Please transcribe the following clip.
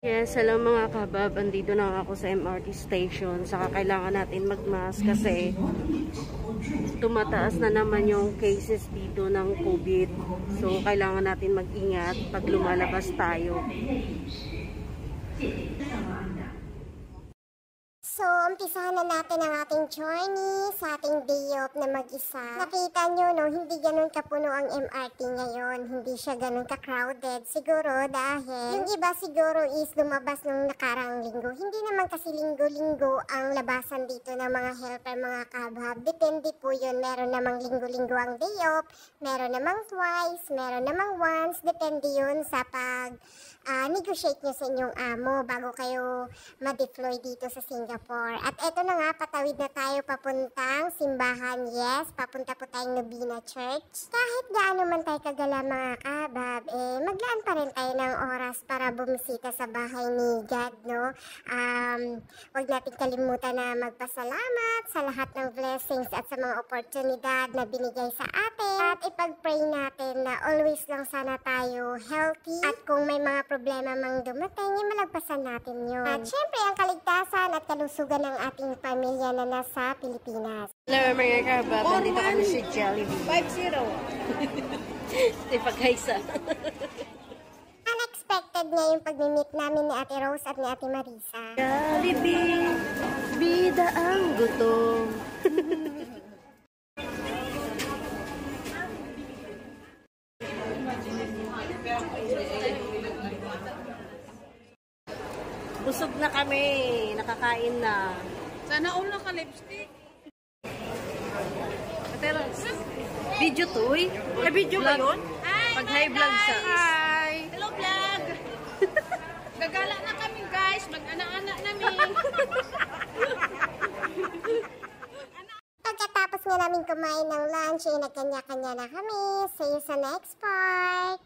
Yes, hello mga kabab. Andito na ako sa MRT station. Saka kailangan natin magmask kasi tumataas na naman yung cases dito ng COVID. So, kailangan natin mag-ingat pag lumalabas tayo. So, umpisahan na natin ang ating journey sa ating day off na mag-isa. Nakita nyo, no, hindi ganun kapuno ang MRT ngayon. Hindi siya ganun ka-crowded. Siguro dahil yung iba siguro is lumabas nung nakaraang linggo. Hindi naman kasi linggo-linggo ang labasan dito ng mga helper, mga kabhab. Depende po yun. Meron namang linggo-linggo ang day off. Meron namang twice. Meron namang once. Depende yun sa negotiate nyo sa inyong amo bago kayo ma-deploy dito sa Singapore. At eto na nga, patawid na tayo papuntang simbahan. Yes, papunta po tayong Novena Church. Kahit gaano man tayo kagala mga kabab, maglaan pa rin tayo ng oras para bumisita sa bahay ni God, no? Huwag natin kalimutan na magpasalamat sa lahat ng blessings at sa mga oportunidad na binigay sa atin. At ipag-pray natin na always lang sana tayo healthy. At kung may mga problema mang dumating, malagpasan natin yun. At syempre, ang kaligtasan at kalusugan ng ating pamilya na nasa Pilipinas. Hello mga kabab. Andito kami si Jollibee. 5-0. Ipagkaisa. Unexpected nga yung pag-meet namin ni Ate Rose at ni Ate Marisa. Jollibee, bida ang gutom. Busog na kami. Nakakain na. Sana all naka-lipstick. Pero, video to eh. Video ba yun? Pag high vlog sa. Hi! Hello vlog! Gagala na kami guys. Mag-ana-ana namin. Pagkatapos nga namin kumain ng lunch, nagkanya-kanya na kami. See you sa next part!